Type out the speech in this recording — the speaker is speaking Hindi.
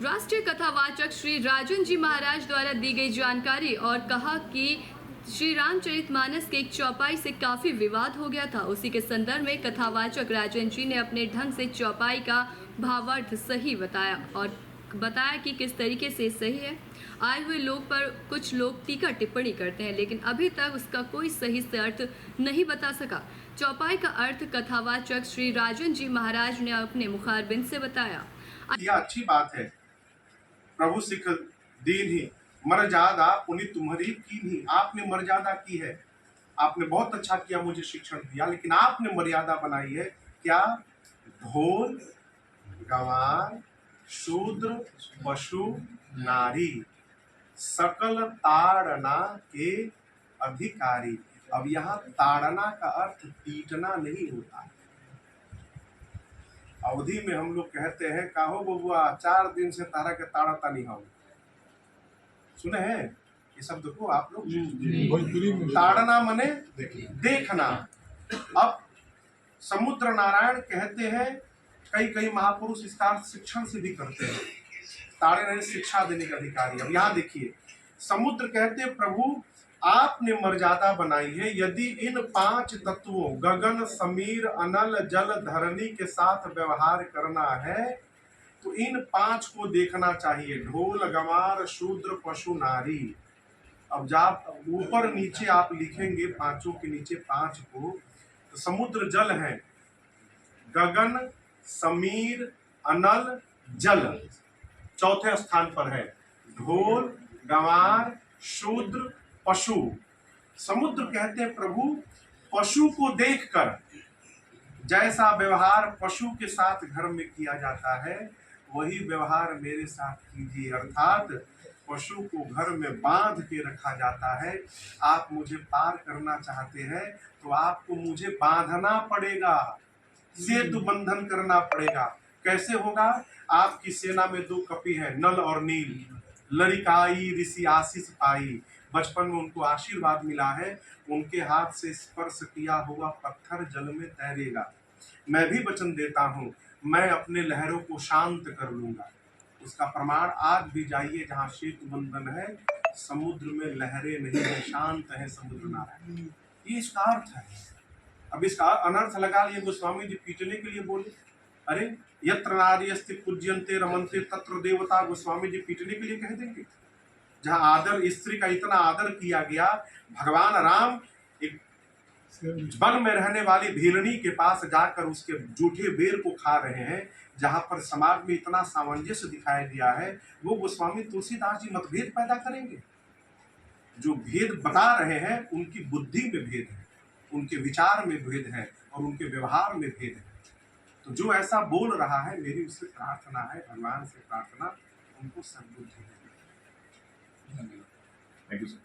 राष्ट्रीय कथावाचक श्री राजन जी महाराज द्वारा दी गई जानकारी और कहा कि श्री रामचरितमानस के एक चौपाई से काफी विवाद हो गया था। उसी के संदर्भ में कथावाचक राजन जी ने अपने ढंग से चौपाई का भावार्थ सही बताया और बताया कि किस तरीके से सही है। आए हुए लोग पर कुछ लोग टीका टिप्पणी करते हैं, लेकिन अभी तक उसका कोई सही से अर्थ नहीं बता सका। चौपाई का अर्थ कथावाचक श्री राजन जी महाराज ने अपने मुखारबिंद से बताया। यह अच्छी बात है। प्रभु सिख दीन ही मर्यादा पुनीत तुम्हारी कीन्ही। आपने मर्यादा की है, आपने बहुत अच्छा किया, मुझे शिक्षण दिया, लेकिन आपने मर्यादा बनाई है क्या? ढोल गंवार शूद्र पशु नारी सकल ताड़ना के अधिकारी। अब यहाँ ताड़ना का अर्थ पीटना नहीं होता। अवधि में हम लोग कहते हैं काहो बबुआ 4 दिन से तारा के ताड़ता नहीं हो। सुने हैं ये शब्द को आप लोग? ताड़ना मने देखना। अब समुद्र नारायण कहते हैं, कई कई महापुरुष इसका अर्थ शिक्षण से भी करते हैं। ताड़े नहीं शिक्षा देने के अधिकारी। अब यहाँ देखिए, समुद्र कहते हैं प्रभु आपने मर्यादा बनाई है। यदि इन 5 तत्वों गगन समीर अनल जल धरणी के साथ व्यवहार करना है तो इन 5 को देखना चाहिए। ढोल गंवार शूद्र पशु नारी। अब जब ऊपर नीचे आप लिखेंगे 5 के नीचे 5 को, तो समुद्र जल है, गगन समीर अनल जल चौथे स्थान पर है। ढोल गंवार शूद्र पशु। समुद्र कहते हैं प्रभु पशु को देखकर जैसा व्यवहार पशु के साथ घर में किया जाता है वही व्यवहार मेरे साथ कीजिए। अर्थात पशु को घर में बांध के रखा जाता है। आप मुझे पार करना चाहते हैं तो आपको मुझे बांधना पड़ेगा, सेतु बंधन करना पड़ेगा। कैसे होगा? आपकी सेना में 2 कपि है, नल और नील। लड़िकाई ऋषि आशीष पाई। बचपन में उनको आशीर्वाद मिला है, उनके हाथ से स्पर्श किया हुआ पत्थर जल में तैरेगा। मैं भी वचन देता हूँ, मैं अपने लहरों को शांत कर लूंगा। उसका प्रमाण आज भी जाइए जहाँ सेतु बंधन है, समुद्र में लहरें नहीं है, शांत है समुद्र नारायण। ये इसका अर्थ है। अब इसका अनर्थ लगा लिए गोस्वामी जी पीटने के लिए बोले। अरे यत्र नार्यस्ति पूज्यन्ते रमन्ते तत्र देवता। गोस्वामी जी पीटने के लिए कह देंगे? जहाँ आदर, स्त्री का इतना आदर किया गया, भगवान राम एक वन में रहने वाली भीलनी के पास जाकर उसके जूठे बेर को खा रहे हैं, जहाँ पर समाज में इतना सामंजस्य दिखाया गया है, वो गोस्वामी तुलसीदास जी मतभेद पैदा करेंगे? जो भेद बता रहे हैं उनकी बुद्धि में भेद है, उनके विचार में भेद है और उनके व्यवहार में भेद है। तो जो ऐसा बोल रहा है, मेरी उससे प्रार्थना है, भगवान से प्रार्थना, उनको सद्बुद्धि है। Thank you sir.